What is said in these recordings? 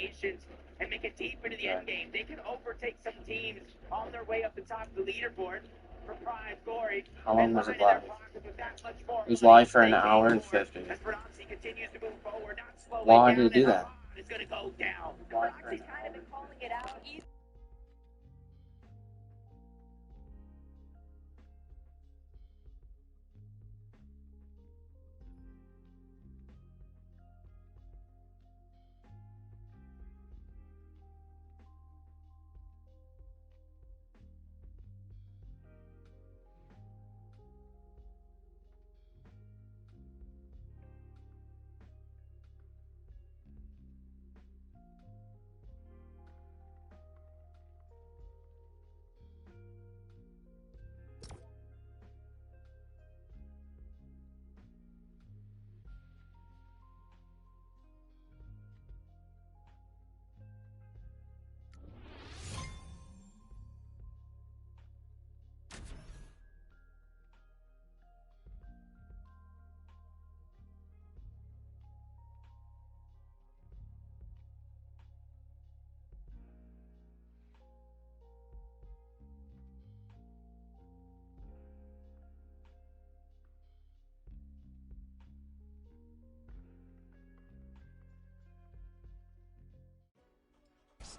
eliminations and make it deep into the end game. They can overtake some teams on their way up the top of the leaderboard for prize glory. How long was it live? It was live for an hour and 50. Why did it do that? It's going to go down. Roxy's kind of been calling it out.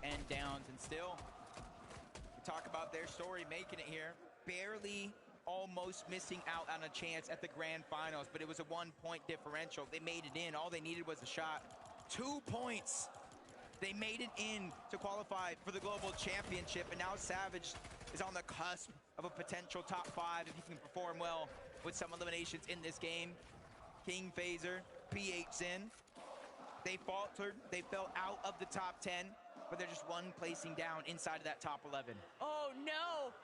And downs, and still we talk about their story making it here, barely almost missing out on a chance at the grand finals, but it was a 1-point differential. They made it in. All they needed was a shot. 2 points. They made it in to qualify for the global championship, and now Savage is on the cusp of a potential top 5 if he can perform well with some eliminations in this game. King Phaser, PH Sin, they faltered. They fell out of the top 10. But they're just one placing down inside of that top 11. Oh no!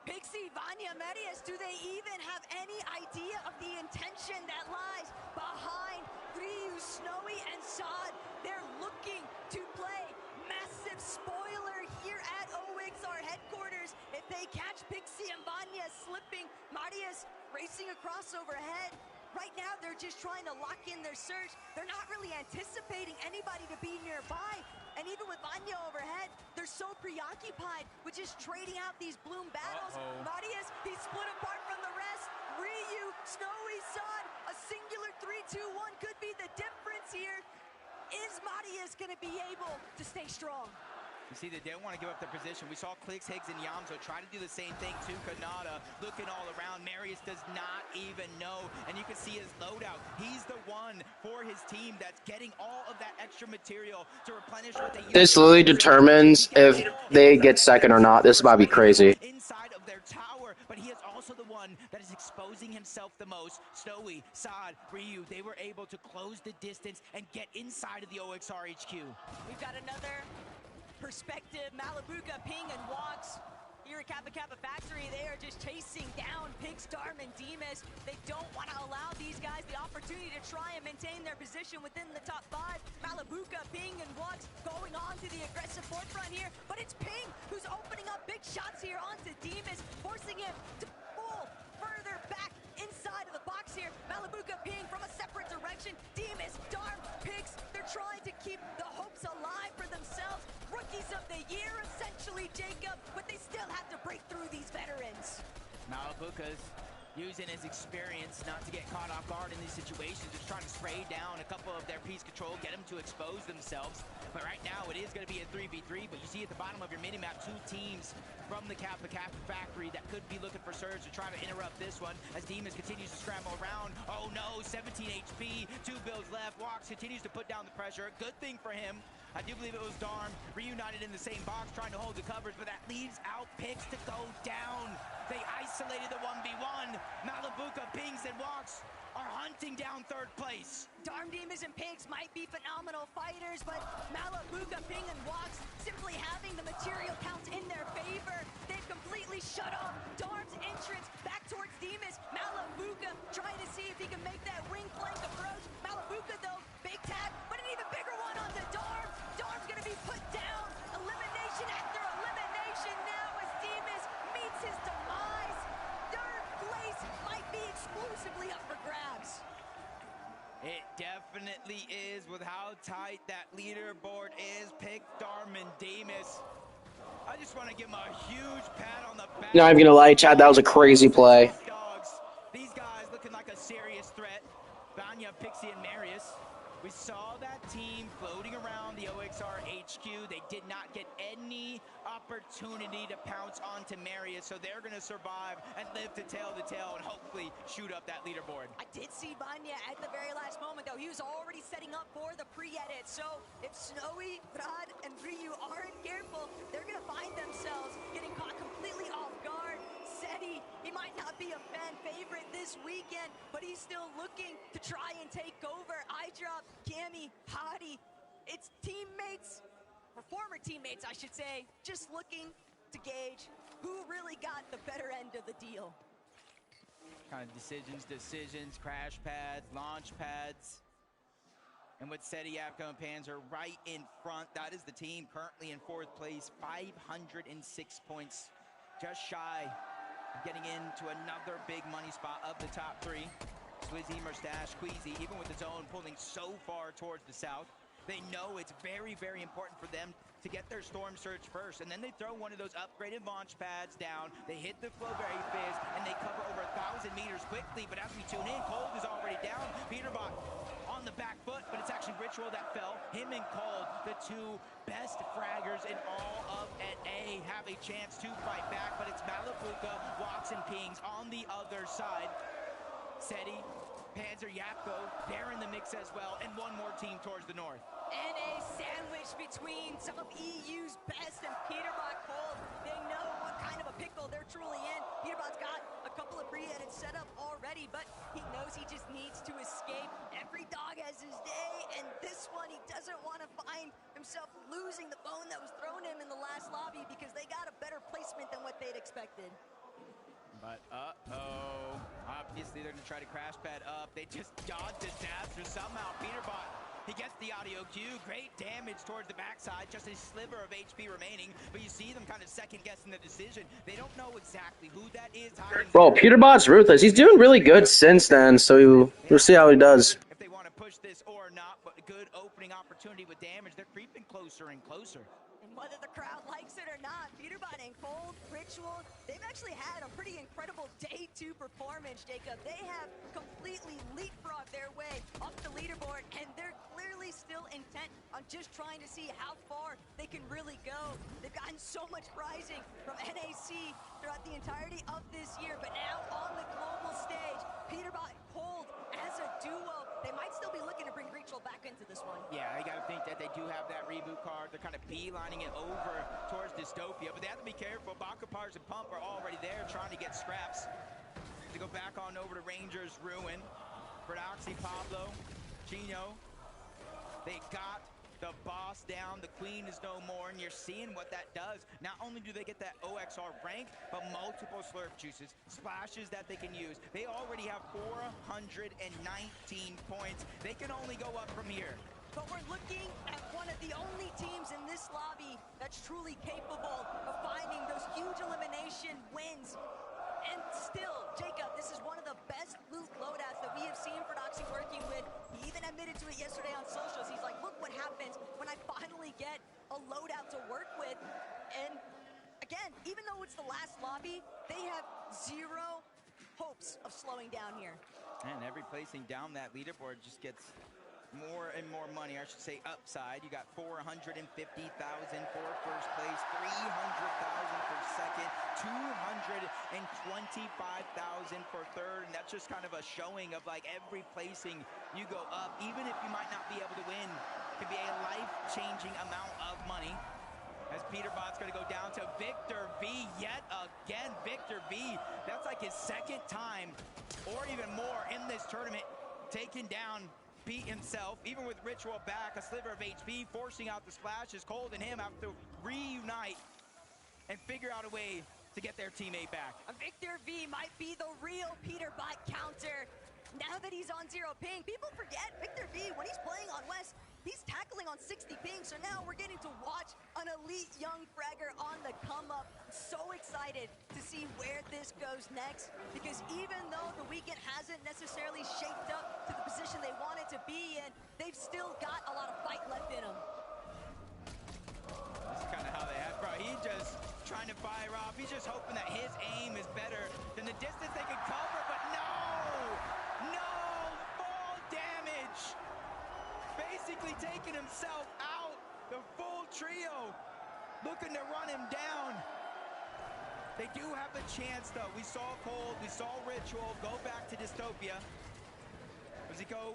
Pixie, Vanya, Marius, do they even have any idea of the intention that lies behind Ryu, Snowy, and Saad? They're looking to play massive spoiler here at OXR headquarters. If they catch Pixie and Vanya slipping, Marius racing across overhead. Right now, they're just trying to lock in their search. They're not really anticipating anybody to be nearby. And even with Vanya overhead, they're so preoccupied with just trading out these bloom battles. Marius, he's split apart from the rest. Ryu, Snowy, Saad, a singular 3-2-1 could be the difference here. Is Marius going to be able to stay strong? You see, they don't want to give up their position. We saw Clicks, Higgs, and Yamzo try to do the same thing to Kanata, looking all around. Marius does not even know, and you can see his loadout. He's the one for his team that's getting all of that extra material to replenish what they use. This literally determines if they get second or not. This is about to be crazy. Inside of their tower, but he is also the one that is exposing himself the most. Snowy, Saad, Ryu, they were able to close the distance and get inside of the OXR HQ. We've got another perspective. Malibuka, Ping, and Walks here at Kappa Kappa Factory. They are just chasing down Pix, Darm, and Demas. They don't want to allow these guys the opportunity to try and maintain their position within the top 5. Malibuka, Ping, and Walks going on to the aggressive forefront here, but it's Ping who's opening up big shots here onto Demas, forcing him to pull further back inside of the box here. Malibuka, Ping from a separate direction. Demas, Darm, Pix, they're trying to keep the hopes alive for themselves. Rookies of the year, essentially, Jacob, but they still have to break through these veterans. Malibuka's using his experience not to get caught off guard in these situations, just trying to spray down a couple of their piece control, get them to expose themselves. But right now, it is going to be a 3v3, but you see at the bottom of your minimap, 2 teams from the Kappa Kappa Factory that could be looking for Surge to try to interrupt this one as Demas continues to scramble around. Oh no, 17 HP, 2 builds left. Walks continues to put down the pressure. Good thing for him. I do believe it was Darm reunited in the same box trying to hold the covers, but that leaves out Pix to go down. They isolated the 1v1. Malibuka, Pings, and Walks are hunting down 3rd place. Darm, Demas, and Pigs might be phenomenal fighters, but Malibuka, Ping, and Walks simply having the material count in their favor. They've completely shut off Darm's entrance back towards Demas. Malibuka trying to see if he can make that wing flank approach. Malibuka, though, big tag, but an even bigger one onto Darm. Darm's gonna be put down. Elimination after elimination now as Demas meets his demise. 3rd place might be exclusively up for grabs. It definitely is with how tight that leaderboard is Pictar Mendemus. I just want to give him a huge pat on the back. Not even gonna lie, Chad, that was a crazy play. Dogs. These guys looking like a serious threat. Vanya, Pixie, and Marius. We saw that team floating around the OXR HQ. They did not get any opportunity to pounce onto Marius, so they're going to survive and live to tell the tale and hopefully shoot up that leaderboard. I did see Vanya at the very last moment, though. He was already setting up for the pre-edit. So if Snowy, Brad, and Ryu aren't careful, they're going to find themselves getting caught completely off guard. Seti, he might not be a fan favorite this weekend, but he's still looking to try and take over. I drop Cammy, Hadi. It's teammates, or former teammates, I should say, just looking to gauge who really got the better end of the deal. Kind of decisions, crash pads, launch pads. And with Seti, Yapko, and Panzer right in front, that is the team currently in 4th place, 506 points, just shy of getting into another big money spot of the top 3. Swizzy, Mustache, Queasy, even with the zone pulling so far towards the south, they know it's very, very important for them to get their Storm Surge first. And then they throw one of those upgraded launch pads down. They hit the Flowberry Fizz, and they cover over 1,000 meters quickly. But as we tune in, Cold is already down. Peterbot on the back foot, but it's actually Ritual that fell. Him and Cold, the 2 best fraggers in all of NA, have a chance to fight back. But it's Malapuka, Walks, and Pings on the other side. Seti, Panzer, Yapko, they're in the mix as well, and one more team towards the north. And a sandwich between some of EU's best and Peterbot Cold. They know what kind of a pickle they're truly in. Peterbot's got a couple of pre-edits set up already, but he knows he just needs to escape. Every dog has his day, and this one he doesn't want to find himself losing the bone that was thrown him in the last lobby because they got a better placement than what they'd expected. But, obviously they're going to try to crash pad up. They just dodged disaster somehow. Peterbot, he gets the audio cue. Great damage towards the backside. Just a sliver of HP remaining. But you see them kind of second-guessing the decision. They don't know exactly who that is. Bro, Peterbot's ruthless. He's doing really good since then, so we'll see how he does. If they want to push this or not, but a good opening opportunity with damage. They're creeping closer and closer. And whether the crowd likes it or not, Peterbot and Cold, Ritual, they've actually had a pretty incredible day 2 performance, Jacob. They have completely leapfrogged their way up the leaderboard, and they're clearly still intent on just trying to see how far they can really go. They've gotten so much prizing from NAC throughout the entirety of this year, but now on the global stage, Peterbot and Cold as a duo, they might still be looking to bring Ritual back into this one. Yeah, I gotta think that they do have that reboot card. They're kind of beelining it over towards Dystopia, but they have to be careful. Bakapars and Pump are already there trying to get scraps. To go back on over to Rangers Ruin. Prodoxy, Pablo, Chino. They got the boss down. The queen is no more, and you're seeing what that does. Not only do they get that OXR rank, but multiple slurp juices, splashes that they can use. They already have 419 points. They can only go up from here. But we're looking at one of the only teams in this lobby that's truly capable of finding those huge elimination wins. And still, Jacob, this is one of the best loot loadouts that we have seen Prodoxy working with. He even admitted to it yesterday on socials. He's like, look what happens when I finally get a loadout to work with. And again, even though it's the last lobby, they have 0 hopes of slowing down here. And every placing down that leaderboard just gets more and more money, I should say upside. You got 450,000 for first place, 300,000 for second, 225,000 for third, and that's just kind of a showing of like every placing you go up, even if you might not be able to win, could be a life-changing amount of money. As Peterbot's going to go down to Victor V yet again. Victor V, that's like his second time or even more in this tournament, taking down Pete himself, even with Ritual back, a sliver of HP, forcing out the splashes. Cold and him have to reunite and figure out a way to get their teammate back. Victor V might be the real Peterbot counter. Now that he's on 0 ping, people forget Victor V, when he's playing on West, he's tackling on 60 ping, so now we're getting to watch an elite young fragger on the come up. So so excited to see where this goes next, because even though the weekend hasn't necessarily shaped up to the position they wanted to be in, they've still got a lot of fight left in them. That's kind of how they have, bro. He just trying to fire off. He's just hoping that his aim is better than the distance they can cover, but no, fall damage. Basically taking himself out. The full trio looking to run him down. They do have a chance, though. We saw Cold, we saw Ritual go back to Dystopia. Does he go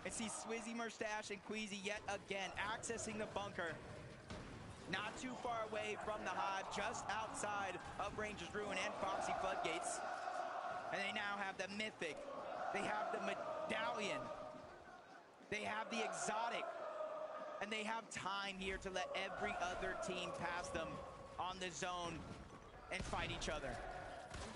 and see Swizzy, Mustache, and Queasy yet again accessing the bunker? Not too far away from the hive, just outside of Ranger's Ruin and Foxy Floodgates. And they now have the Mythic. They have the Medallion. They have the Exotic. And they have time here to let every other team pass them on the zone and fight each other.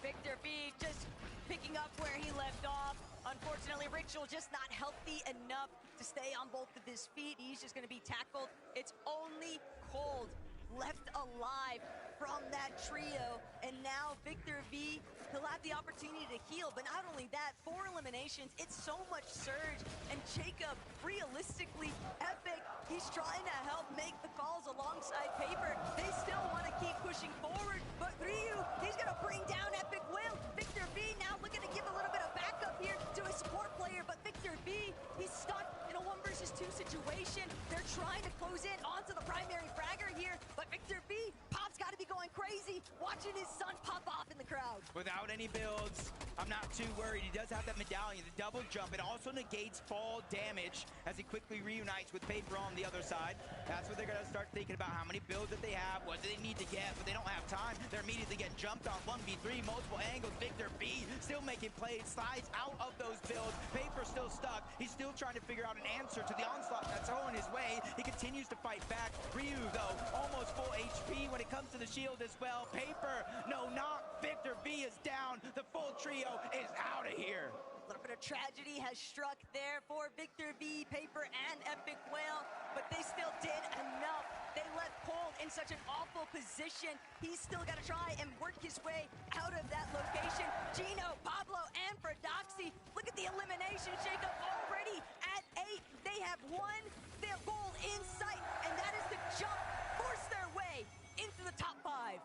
Victor V just picking up where he left off. Unfortunately, Ritual just not healthy enough to stay on both of his feet. He's just going to be tackled. It's only Cold left alive from that trio, and now Victor V, he'll have the opportunity to heal. But not only that, 4 eliminations, it's so much surge, and Jacob, realistically, Epic, he's trying to help make the calls alongside Paper. They still want to keep pushing forward, but Ryu, he's gonna bring down Epic Will. Victor V now looking to give a little bit of backup here to a support player, but Victor V, he's stuck in a 1 versus 2 situation. They're trying to close in onto the primary fragger here, but Victor V, Pop's got to be going crazy, watching his son pop off in the crowd. Without any builds, I'm not too worried. He does have that medallion, the double jump. It also negates fall damage as he quickly reunites with Paper on the other side. That's what they're going to start thinking about, how many builds that they have, what do they need to get, but they don't have time. They're immediately getting jumped on 1v3, multiple angles. Victor V still making plays, slides out of those builds. Paper still stuck. He's still trying to figure out an answer to the onslaught that's thrown his way. He continues to fight back. Ryu, though, almost full HP when it comes to the shield as well. Paper, no knock. Victor V is down. The full trio is out of here. A little bit of tragedy has struck there for Victor V, Paper, and Epic Whale, but they still did enough. They left Cold in such an awful position. He's still got to try and work his way out of that location. Gino, Pablo, and Prodoxy, look at the elimination. Jacob already at 8. They have one their goal in sight, and that is to jump, force their way into the top 5.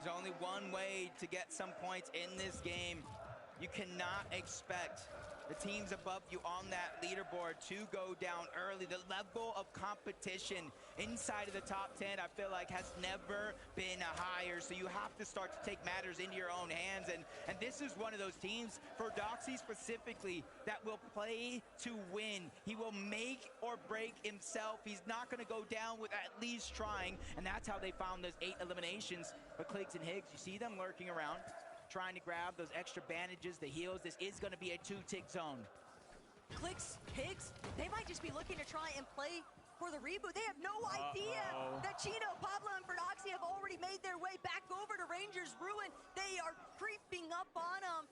There's only one way to get some points in this game. You cannot expect the teams above you on that leaderboard to go down early. The level of competition inside of the top 10, I feel like, has never been higher. So you have to start to take matters into your own hands. And this is one of those teams, for Doxy specifically, that will play to win. He will make or break himself. He's not going to go down with at least trying. And that's how they found those 8 eliminations. But Cligs and Higgs, you see them lurking around, trying to grab those extra bandages, the heals. This is going to be a 2-tick zone. Clicks, Higgs, they might just be looking to try and play for the reboot. They have no idea that Chino, Pablo, and Prodoxy have already made their way back over to Ranger's Ruin. They are creeping up on them.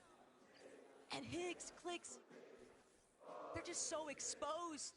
And Higgs, Clicks, they're just so exposed.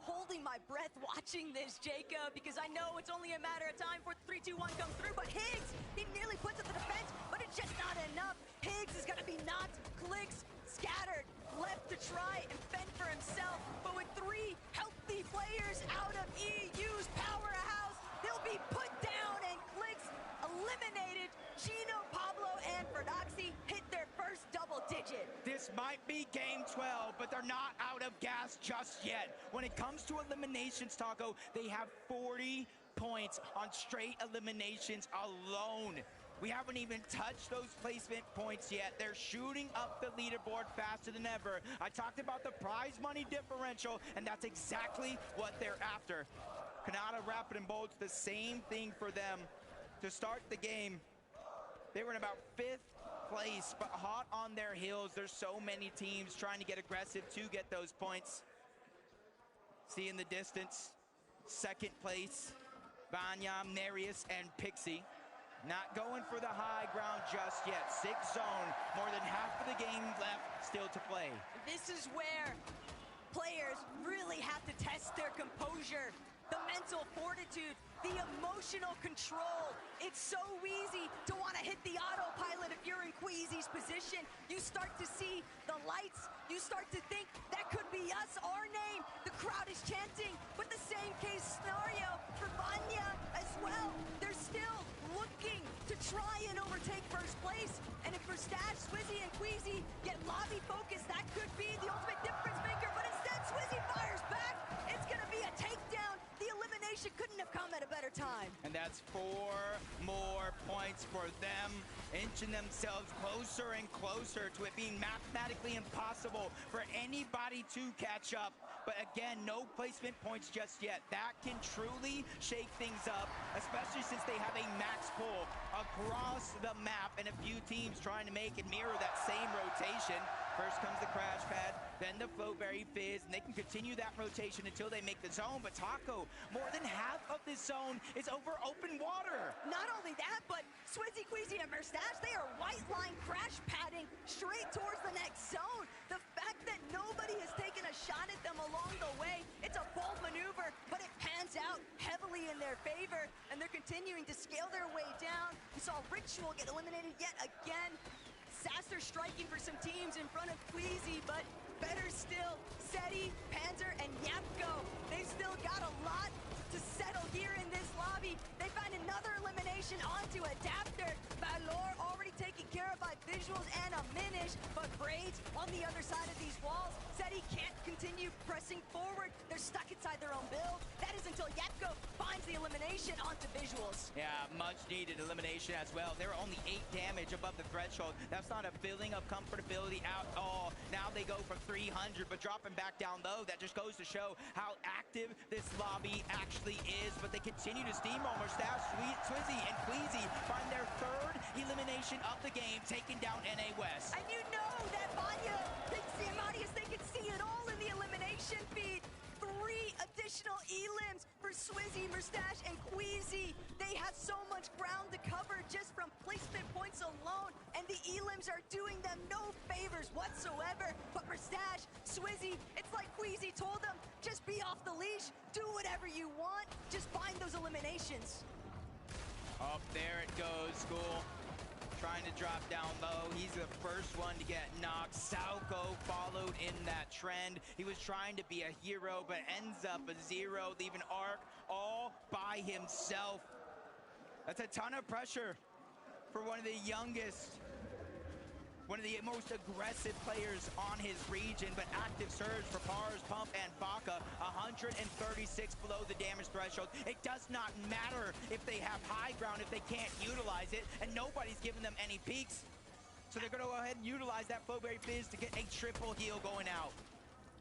Holding my breath watching this, Jacob, because I know it's only a matter of time before the 3-2-1 comes through, but Higgs, he nearly puts up the defense, but it's just not enough. Higgs is gonna be knocked, Clicks, scattered, left to try and fend for himself, but with 3 healthy players out of EU's powerhouse, they'll be put down, and Clicks eliminated. Gino, Pablo, and Prodoxy hit their first double digit. This might be game 12, but they're not out of gas just yet. When it comes to eliminations, Taco, they have 40 points on straight eliminations alone. We haven't even touched those placement points yet. They're shooting up the leaderboard faster than ever. I talked about the prize money differential, and that's exactly what they're after. Canada, Rapid, and Bolts, the same thing for them. To start the game, they were in about 5th place, but hot on their heels. There's so many teams trying to get aggressive to get those points. See in the distance, 2nd place, Vanya, Marius, and Pixie. Not going for the high ground just yet. 6th zone, more than half of the game left still to play. This is where players really have to test their composure, the mental fortitude attitude, the emotional control. It's so easy to want to hit the autopilot if you're in Queasy's position. You start to see the lights. You start to think that could be us, our name. The crowd is chanting, but the same case scenario for Vanya as well. They're still looking to try and overtake first place. And if Verstash, Swizzy, and Queasy get lobby focused, that could be the ultimate difference maker. But instead, Swizzy fires back. It's going to be a takedown. The elimination couldn't have come at a better time. And that's 4 more points for them, inching themselves closer and closer to it being mathematically impossible for anybody to catch up. But again, no placement points just yet. That can truly shake things up, especially since they have a max pull across the map and a few teams trying to make and mirror that same rotation. First comes the crash pad, then the Flowberry Fizz, and they can continue that rotation until they make the zone. But Taco, more than half of this zone is over open water. Not only that, but Swizzy, Queasy, and Merstache, they are white line crash padding straight towards the next zone. The fact that nobody has taken a shot at them along the way, it's a bold maneuver, but it pans out heavily in their favor, and they're continuing to scale their way down. We saw Ritual get eliminated yet again. Saster striking for some teams in front of Queasy, but better still, Seti, Panzer, and Yapko. They've still got a lot to settle here in this lobby. They find another elimination onto Adapter. Valor already taken care of by Visuals and a Minish, but Braids on the other side of these walls. Seti can't continue pressing forward. They're stuck inside their own build. That is until Yapko finds the elimination onto Visuals. Yeah, much needed elimination as well. They're only 8 damage above the threshold. That's not a feeling of comfortability at all. Now they go for 300, but dropping back down low, that just goes to show how active this lobby actually is. But they continue to steamroll. Mustache, Swizzy, and Queasy find their 3rd elimination of the game, taking down NA West. And you know that Vanya, Pixie, and Marius, they can see it all in the elimination feed. 3 additional elims for Swizzy, Mustache, and Queasy. They have so much ground to cover just from placement points alone, and the elims are doing them no favors whatsoever. But Mustache, Swizzy, it's like Queasy told them, just be off the leash, do whatever you want, just find those eliminations. Up there it goes, School. Trying to drop down low. He's the first one to get knocked. Sauko followed in that trend. He was trying to be a hero, but ends up a 0, leaving Arc all by himself. That's a ton of pressure for one of the youngest, one of the most aggressive players on his region, but active surge for Pars, Pump, and Baka. 136 below the damage threshold. It does not matter if they have high ground if they can't utilize it, and nobody's giving them any peaks. So they're going to go ahead and utilize that Flowberry Fizz to get a triple heal going out.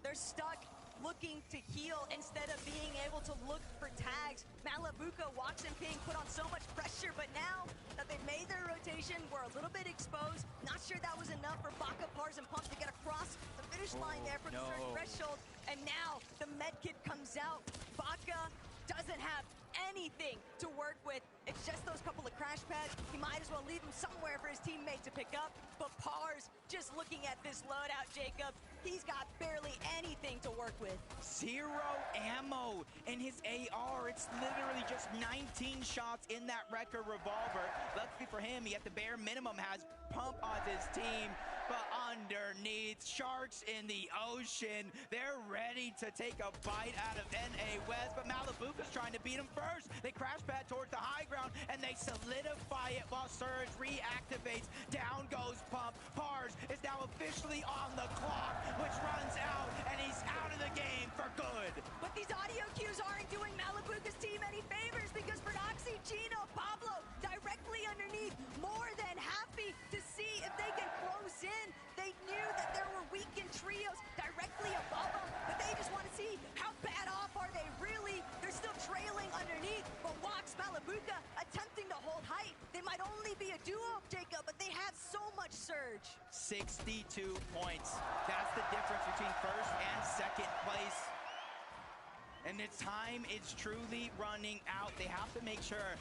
They're stuck looking to heal instead of being able to look for tags. Malabuka, Wax, and Ping put on so much pressure, but now that they've made their rotation, we're a little bit exposed. Not sure that was enough for Baka, Pars, and Pump to get across the finish line there for the third threshold. And now the medkit comes out. Baka doesn't have anything to work with. It's just those couple of crash pads. He might as well leave them somewhere for his teammate to pick up. But Pars, just looking at this loadout, Jacob, he's got barely anything to work with. 0 ammo in his AR. It's literally just 19 shots in that Wrecker revolver. Luckily for him, he at the bare minimum has Pump on his team. But underneath, sharks in the ocean. They're ready to take a bite out of NA West, but Malabuka's trying to beat him first. They crash pad towards the high ground, and they solidify it while Surge reactivates. Down goes Pump. Pars is now officially on the clock, which runs out, and he's out of the game for good. But these audio cues aren't doing Malabuka's team any favors, because Verdoxy, Gino, Pablo directly underneath, more than happy to see if they can close in. They knew that there were weakened trios directly above them, but they just want to see how bad off are they really. They're still trailing underneath, but Wax, Malabuka attempting to hold height. They might only be a duo, Jacob, but they have so much surge. 62 points. That's the difference between first and second place. And the time is truly running out. They have to make sure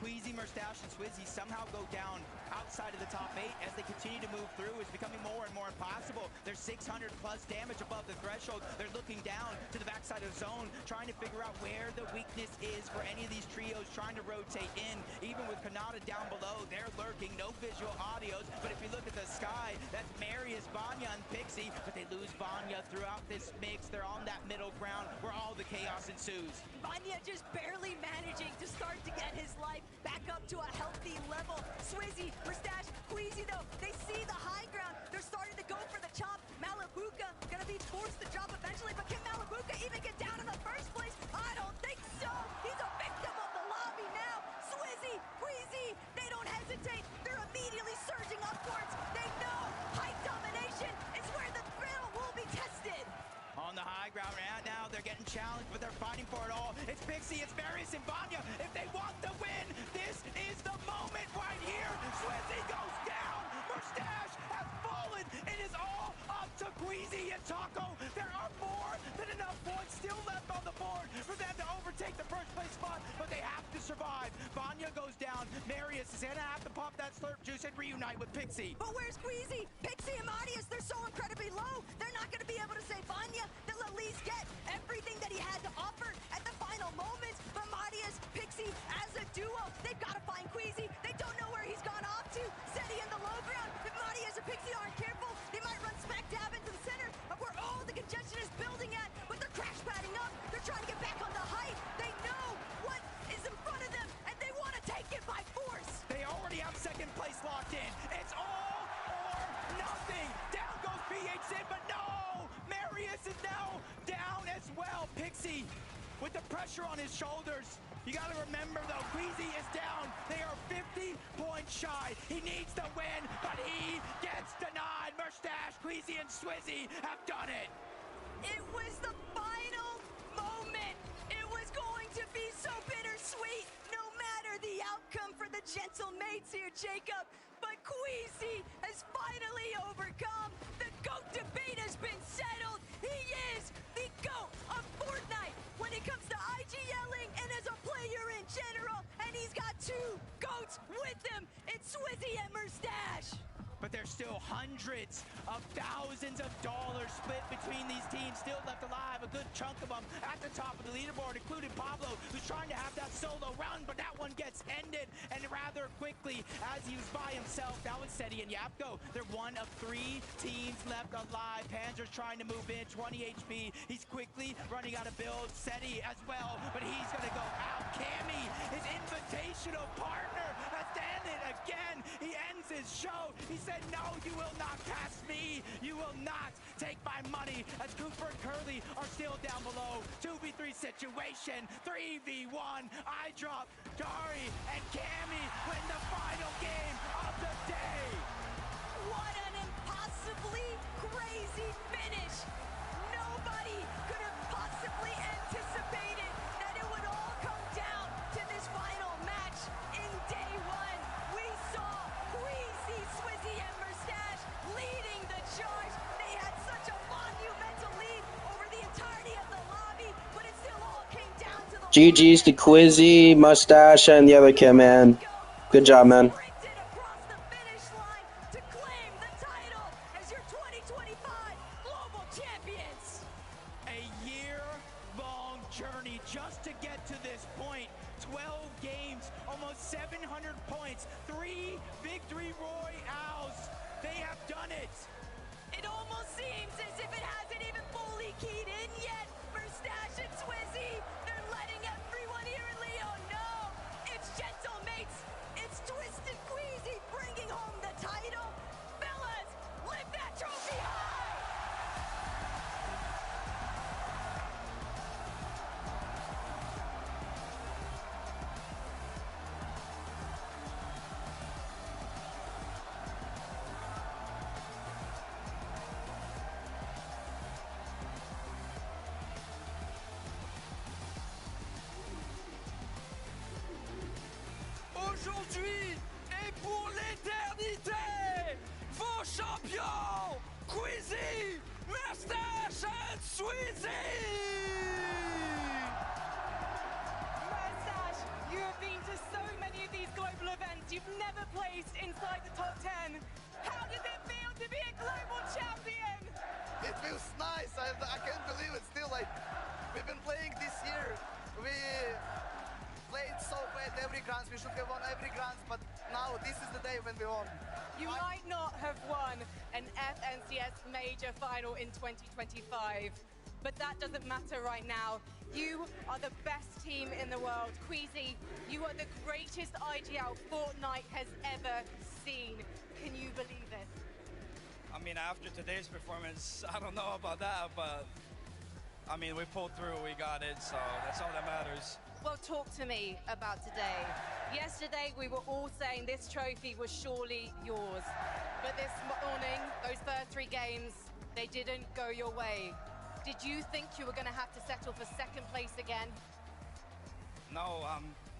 Queasy, Mustache, and Swizzy somehow go down outside of the top 8 as they continue to move through. It's becoming more and more impossible. They're 600 plus damage above the threshold. They're looking down to the backside of the zone, trying to figure out where the weakness is for any of these trios, trying to rotate in. Even with Kanata down below, they're lurking. No visual audios, but if you look at the sky, that's Marius, Vanya, and Pixie, but they lose Vanya throughout this mix. They're on that middle ground where all the chaos ensues. Vanya just barely managing to start to get his life back up to a healthy level. Swizzy, Mustache, Queasy though, they see the high ground. They're starting to go for the chop. Malibuka gonna be forced to drop eventually, but can Malibuka even get down in the first place? I don't think so. He's a victim of the lobby now. Swizzy, Queasy, they don't hesitate. They're immediately surging upwards. They know height domination is where the thrill will be tested. On the high ground right now, they're getting challenged, but they're fighting for it all. It's Pixie, it's Marius, and Vanya. If they want the win, this is the moment right here. Swizzy goes down. Mustache has fallen. It is all up to Queasy and Taco. There are more than enough points still left on the board for them to overtake the first place spot, but they have to survive. Vanya goes down. Marius is gonna have to pop that slurp juice and reunite with Pixie. But where's Queasy? Pixie and Marius, they're so incredibly low. They're not gonna be able to save Vanya. They'll at least get everything that he had to offer at the final moments. But Marius, Pixie, as a duo, they've got to find Queasy. They don't know where he's gone off to. Seti in the low ground. If Marius and Pixie aren't careful, they might run smack dab into the center of where all the congestion is building at. But they're crash padding up. They're trying to get back on the height. They know what is in front of them, and they want to take it by force. They already have second place locked in. It's all or nothing. Down goes PHN, but no! Marius is now down as well. Pixie with the pressure on his shoulders. You gotta remember though, Queasy is down. They are 50 points shy. He needs to win, but he gets denied. Mustache, Queasy, and Swizzy have done it. It was the final moment. It was going to be so bittersweet, no matter the outcome for the gentle mates here, Jacob. But Queasy has finally overcome. The GOAT debate has been settled. He is the GOAT of Fortnite when it comes to IG yelling and as a player in general. And he's got two GOATs with him. It's Swizzy and Mustache. But there's still hundreds of thousands of dollars split between these teams still left alive. A good chunk of them at the top of the leaderboard, including Pablo, who's trying to have that solo run, but that one gets ended, and rather quickly as he was by himself. That was Seti and Yapko. They're one of 3 teams left alive. Panzer's trying to move in, 20 HP. He's quickly running out of build. Seti as well, but he's gonna go out. Cammy, his invitational partner, has done it again. He ends his show. He said, no, you will not pass me. You will not take my money, as Cooper and Curly are still down below. 2v3 situation, 3v1. I drop Dari and Cammy win the final game of the day. What an impossibly crazy finish. Nobody could have possibly anticipated that it would all come down to this final match. In day one, we saw Queasy, Swizzy, and Mustache leading the charge. They had such a monumental lead over the entirety of the lobby, but it still all came down to the GG's to Quizzy, Mustache, and the other kid, man. Good job, man. sprinted across the finish line to claim the title as your 2025 global champions. A year-long journey just to get to this point. 12 games, almost 700 points, 3 victory royales. They have done it. It almost seems as if it hasn't even fully keyed in yet. Mustache and Swizzy, they're letting everyone here in Leo know. It's gentle mates. It's Twisted Queasy bringing home the title. Fellas, lift that trophy high. Aujourd'hui et pour l'éternité, vos champions, Queasy, Mustache and Swizzy! Mustache, you have been to so many of the you've never placed inside the top 10. How does it feel to be a global champion? It feels nice. I can't believe it. Still, like, we've been playing this year. We played so bad every Grands. We should have won every Grands, but now this is the day when we won. You might not have won an FNCS major final in 2025, but that doesn't matter right now. You are the best team in the world. Queasy, you are the greatest IGL Fortnite has ever seen. Can you believe it? I mean, after today's performance, I don't know about that, but I mean, we pulled through, we got it, so that's all that matters. Well, talk to me about today. Yesterday, we were all saying this trophy was surely yours. But this morning, those first 3 games, they didn't go your way. Did you think you were going to have to settle for second place again? No,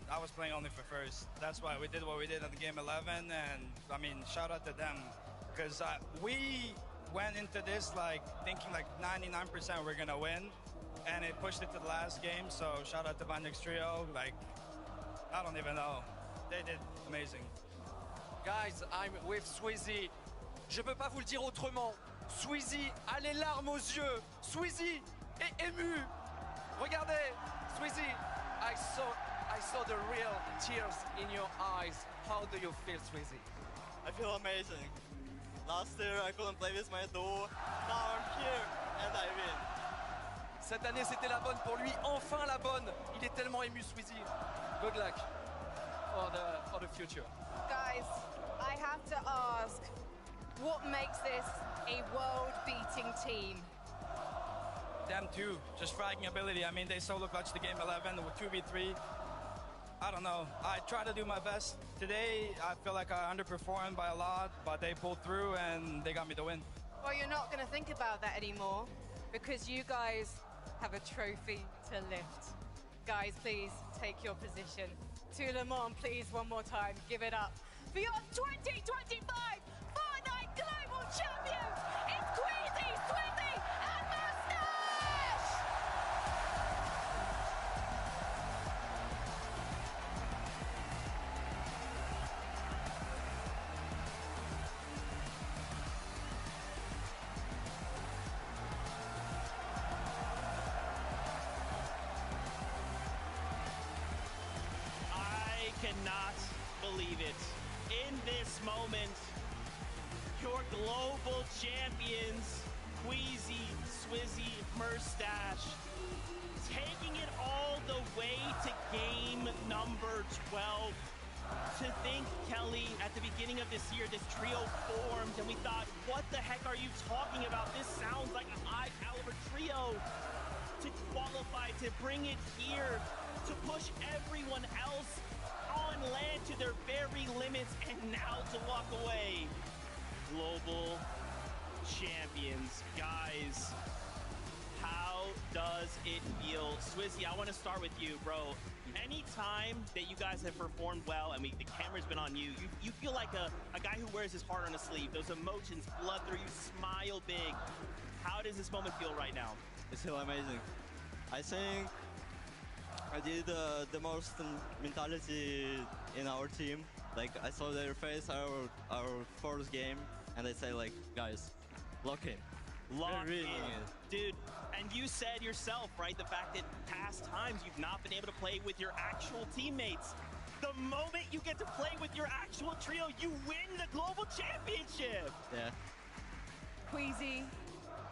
I was playing only for first. That's why we did what we did at the game 11, and I mean, shout out to them, because we went into this like thinking like 99% we're gonna win, and it pushed it to the last game. So shout out to Vanix Trio. Like, I don't even know, they did amazing. Guys, I'm with Sweezy. Je peux pas vous le dire autrement. Sweezy a les larmes aux yeux. Sweezy est ému. Regardez, Sweezy, I saw the real tears in your eyes. How do you feel, Sweezy? I feel amazing. Last year I couldn't play with my duo. Now I'm here and I win. Cette année, c'était la bonne pour lui. Enfin la bonne. Il est tellement ému, Sweezy. Good luck for the future. Guys, I have to ask, what makes this a world-beating team? Them too, just fragging ability. I mean, they solo clutched the game 11 with 2v3. I don't know. I try to do my best. Today, I feel like I underperformed by a lot, but they pulled through and they got me the win. Well, you're not going to think about that anymore because you guys have a trophy to lift. Guys, please take your position. To Le Mans, please, one more time, give it up for your 2025 Fortnite Global Champions. It's Queasy, Swizzy, and Mustache! I cannot believe it. In this moment, your global champions, Queasy, Swizzy, Mustache, taking it all the way to game number 12. To think, Kelly, at the beginning of this year, this trio formed, and we thought, what the heck are you talking about? This sounds like a high-caliber trio. To qualify, to bring it here, to push everyone else on land to their very limits, and now to walk away. Global champions. Guys, how does it feel? Swizzy, I want to start with you, bro. Anytime that you guys have performed well, and the camera's been on you, you feel like a guy who wears his heart on his sleeve. Those emotions flood through you, smile big. How does this moment feel right now? It's still amazing. I think I did the most mentality in our team. Like, I saw their face our first game, and they say like, guys, lock in. Lock really in. Dude, and you said yourself, right, the fact that past times you've not been able to play with your actual teammates. The moment you get to play with your actual trio, you win the global championship. Yeah. Queasy,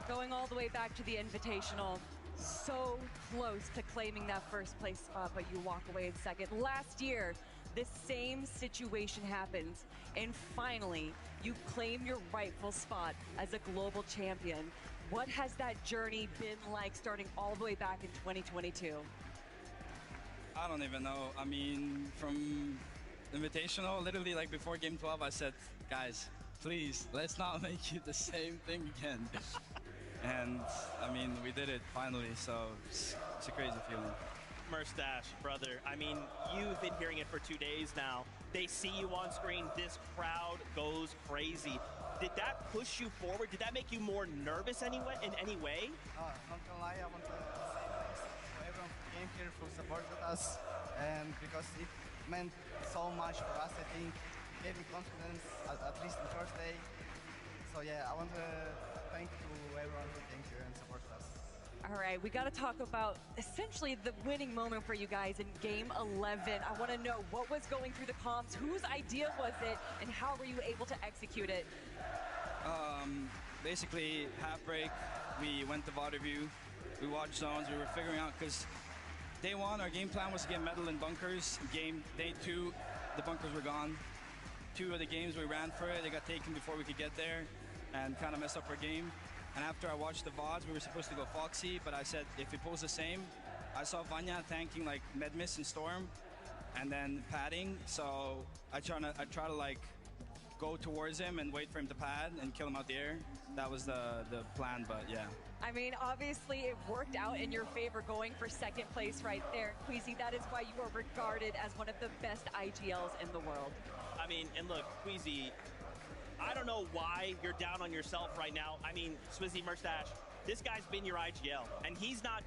going all the way back to the Invitational, so close to claiming that first place spot, but you walk away in second. Last year, this same situation happens, and finally, you claim your rightful spot as a global champion. What has that journey been like starting all the way back in 2022? I don't even know. I mean, from Invitational, literally like before game 12, I said, guys, please, let's not make it the same thing again. And I mean, we did it finally, so it's a crazy feeling. Mustache, brother, I mean, you've been hearing it for 2 days now. They see you on screen, this crowd goes crazy. Did that push you forward? Did that make you more nervous anyway, in any way? Not gonna lie, I want to say thanks to everyone who came here, who supported us, and because meant so much for us, I think. Gave me confidence, at least in first day. So yeah, I want to thank to everyone who came here and supported us. All right, we got to talk about essentially the winning moment for you guys in Game 11. I want to know what was going through the comms, whose idea was it, and how were you able to execute it? Basically, half break, we went to VOD review, we watched zones, we were figuring out, because day one, our game plan was to get metal in bunkers. Day two, the bunkers were gone. 2 of the games we ran for it, they got taken before we could get there and kind of messed up our game. And after I watched the VODs, we were supposed to go Foxy, but I said if we pose the same, I saw Vanya tanking like Medmiss and Storm and then padding, so I try to like go towards him and wait for him to pad and kill him out the air. That was the plan, but yeah. I mean, obviously it worked out in your favor going for second place right there. Queasy, that is why you are regarded as one of the best IGLs in the world. I mean, and look, Queasy, I don't know why you're down on yourself right now. I mean, Swizzy Merstash, this guy's been your IGL, and he's not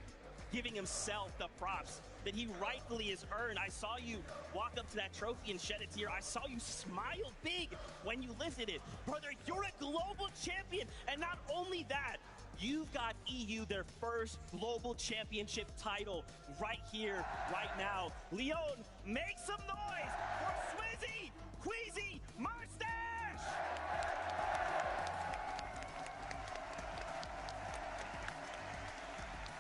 giving himself the props that he rightfully has earned. I saw you walk up to that trophy and shed a tear. I saw you smile big when you lifted it. Brother, you're a global champion, and not only that, you've got EU their first global championship title right here, right now. Leon, make some noise for Swizzy Queasy Merstash!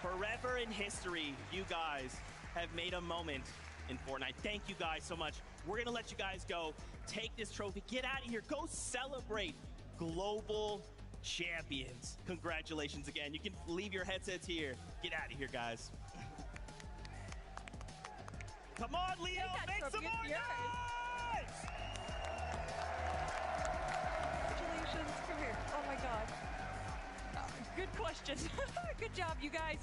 Forever in history, you guys have made a moment in Fortnite. Thank you guys so much. We're gonna let you guys go. Take this trophy, get out of here, go celebrate global champions. Congratulations again. You can leave your headsets here. Get out of here, guys. Come on, Leo, make some more noise! Congratulations, come here. Oh my God. Good question. Good job, you guys.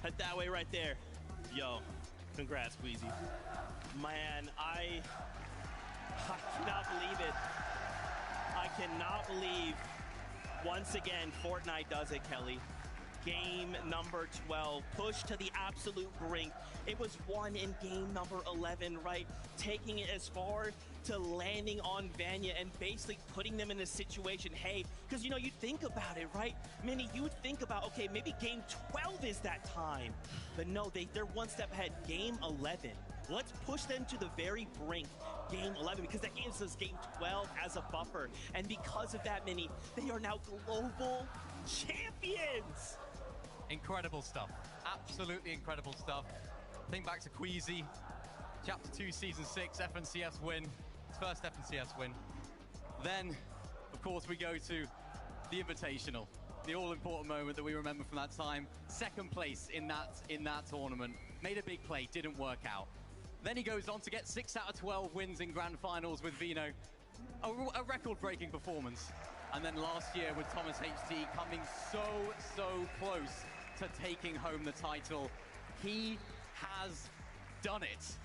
Head that way right there. Yo, congrats, Queasy. Man, I cannot believe it. I cannot believe, once again, Fortnite does it, Kelly. Game number 12, pushed to the absolute brink. It was won in game number 11, right? Taking it as far to landing on Vanya and basically putting them in a situation, hey, because, you know, you think about it, right? Minnie, you would think about, okay, maybe game 12 is that time. But no, they're one step ahead. Game 11. Let's push them to the very brink. Game 11, because that gives us game 12 as a buffer. And because of that, Minnie, they are now global champions. Incredible stuff. Absolutely incredible stuff. Think back to Queasy, Chapter 2, Season 6, FNCS win. His first FNCS win. Then, of course, we go to the Invitational. The all-important moment that we remember from that time. Second place in that tournament. Made a big play, didn't work out. Then he goes on to get 6 out of 12 wins in Grand Finals with Vino. A record-breaking performance. And then last year with Thomas HT coming so close to taking home the title. He has done it.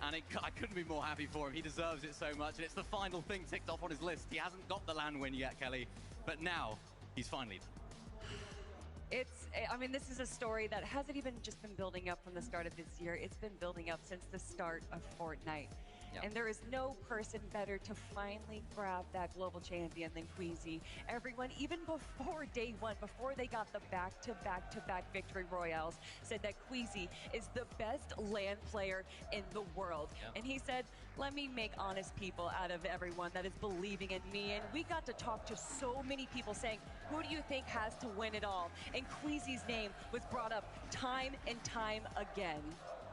And I couldn't be more happy for him. He deserves it so much. And it's the final thing ticked off on his list. He hasn't got the LAN win yet, Kelly. But now, he's finally done. I mean, this is a story that hasn't even just been building up from the start of this year. It's been building up since the start of Fortnite. Yep. And there is no person better to finally grab that global champion than Queasy. Everyone, even before day one, before they got the back-to-back victory royales, said that Queasy is the best LAN player in the world. Yep. And he said, let me make honest people out of everyone that is believing in me. And we got to talk to so many people saying, who do you think has to win it all? And Queasy's name was brought up time and time again.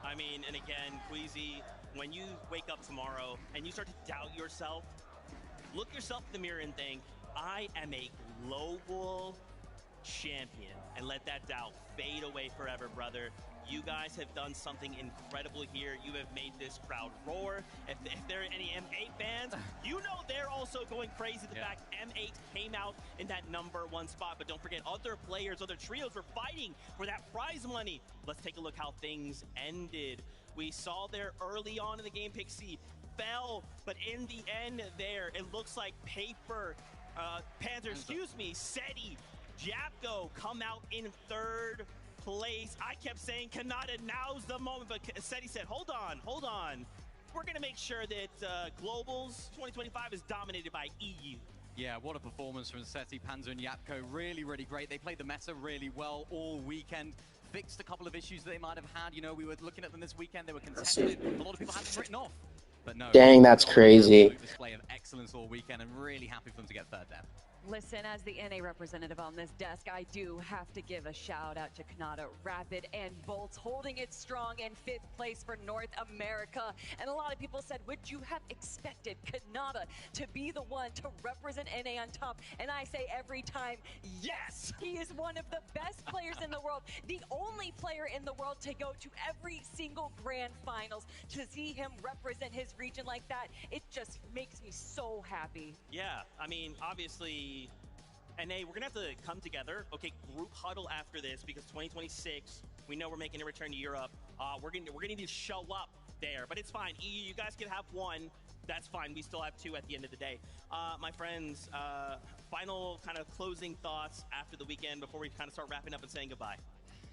I mean, and again, Queasy, when you wake up tomorrow and you start to doubt yourself, look yourself in the mirror and think, I am a global champion, and let that doubt fade away forever, brother. You guys have done something incredible here. You have made this crowd roar. If there are any M8 fans, you know they're also going crazy. The fact M8 came out in that #1 spot. But don't forget, other players, other trios were fighting for that prize money. Let's take a look how things ended. We saw there early on in the game, Pixie fell, but in the end there, it looks like Seti, Japko come out in third place. I kept saying, Kanata, now's the moment, but Seti said, hold on. we're going to make sure that Globals 2025 is dominated by EU. Yeah, what a performance from Seti, Panzer, and Yapko. Really, really great. They played the meta really well all weekend. Fixed a couple of issues that they might have had. You know, we were looking at them this weekend. They were contested. A lot of people had them written off. But no. Dang, that's crazy. Absolute display of excellence all weekend, and really happy for them to get third down. Listen, as the NA representative on this desk, I do have to give a shout out to Kanata, Rapid, and Bolts holding it strong in 5th place for North America. And a lot of people said, would you have expected Kanata to be the one to represent NA on top? And I say every time, yes! He is one of the best players in the world, the only player in the world to go to every single grand finals. To see him represent his region like that, it just makes me so happy. Yeah, I mean, obviously, NA, we're gonna have to come together. Okay, group huddle after this because 2026, we know we're making a return to Europe. We're gonna need to show up there, but it's fine. EU, you guys can have one. That's fine. We still have two at the end of the day. My friends, final kind of closing thoughts after the weekend before we kind of start wrapping up and saying goodbye.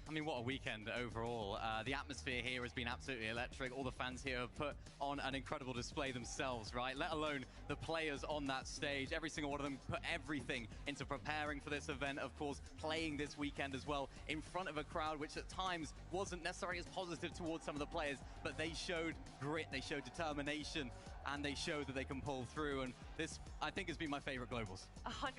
I mean, what a weekend overall. The atmosphere here has been absolutely electric. All the fans here have put on an incredible display themselves, right? Let alone the players on that stage. Every single one of them put everything into preparing for this event, of course, playing this weekend as well in front of a crowd, which at times wasn't necessarily as positive towards some of the players, but they showed grit, they showed determination, and they showed that they can pull through. And this, I think, has been my favorite Globals. 100%.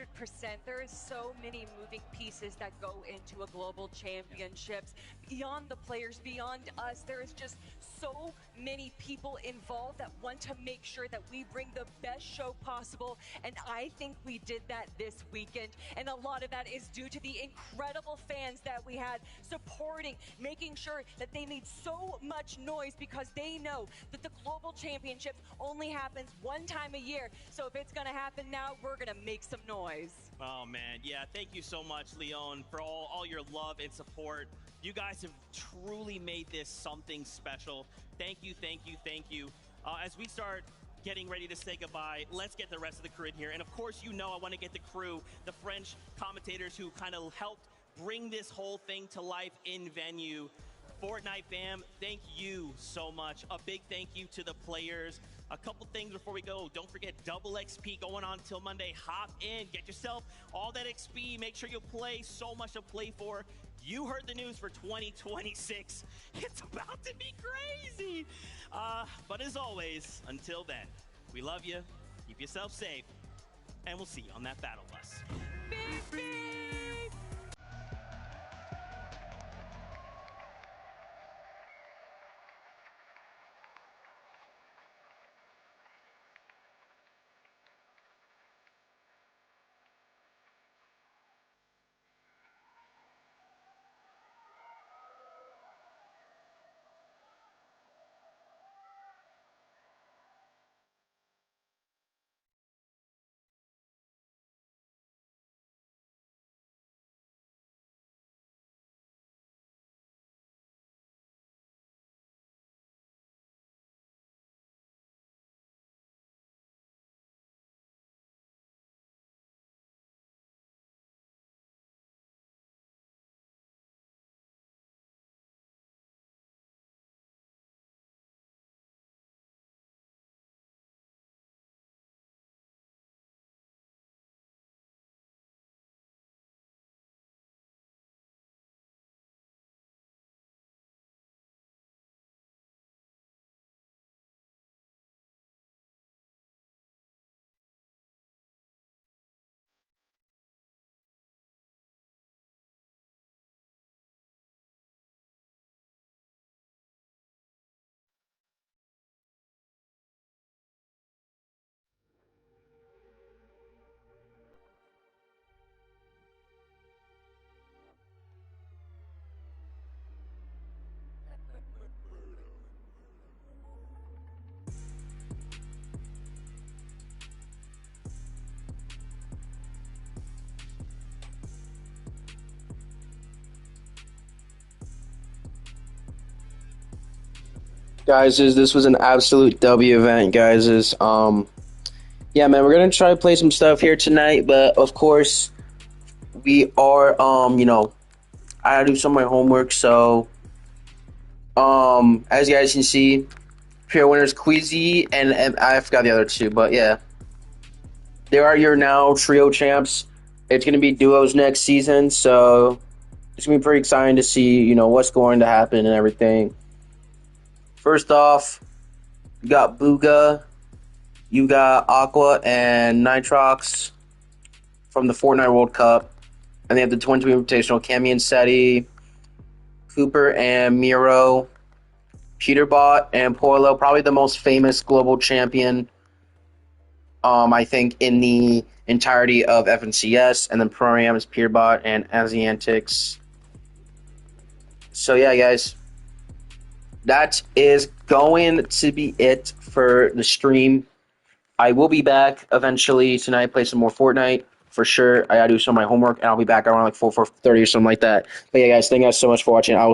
There is so many moving pieces that go into a global championships. Beyond the players, beyond us, there is just so many people involved that want to make sure that we bring the best show possible. And I think we did that this weekend. And a lot of that is due to the incredible fans that we had supporting, making sure that they made so much noise because they know that the global championships only happens one time a year. So if it's going to happen now, we're going to make some noise. Oh, man. Yeah, thank you so much, Leon, for all your love and support. You guys have truly made this something special. Thank you, thank you, thank you. As we start getting ready to say goodbye, let's get the rest of the crew in here. And of course, you know I want to get the crew, the French commentators who kind of helped bring this whole thing to life in venue. Fortnite fam, thank you so much. A big thank you to the players. A couple things before we go. Don't forget double XP going on until Monday. Hop in, get yourself all that XP. Make sure you play. So much to play for. You heard the news for 2026. It's about to be crazy. But as always, until then, we love you. Keep yourself safe. And we'll see you on that battle bus. Beep, beep. Guys, this was an absolute W event, guys. Yeah, man, we're gonna try to play some stuff here tonight, but of course, we are, I gotta do some of my homework, so, as you guys can see, Pure winners Queasy and I forgot the other two, but yeah. There are your now trio champs. It's going to be duos next season, so it's going to be pretty exciting to see, you know, what's going to happen and everything. First off, you got Booga, you got Aqua and Nitrox from the Fortnite World Cup, and they have the 22 Invitational, Cammy and Seti, Cooper and Miro, Peterbot and Porlo, probably the most famous global champion, I think, in the entirety of FNCS, and then Pro-Am is Peterbot and Asiantix. So yeah, guys, that is going to be it for the stream. I will be back eventually tonight, play some more Fortnite for sure. I gotta do some of my homework, and I'll be back around like 4:30 or something like that. But yeah, guys, thank you guys so much for watching. I will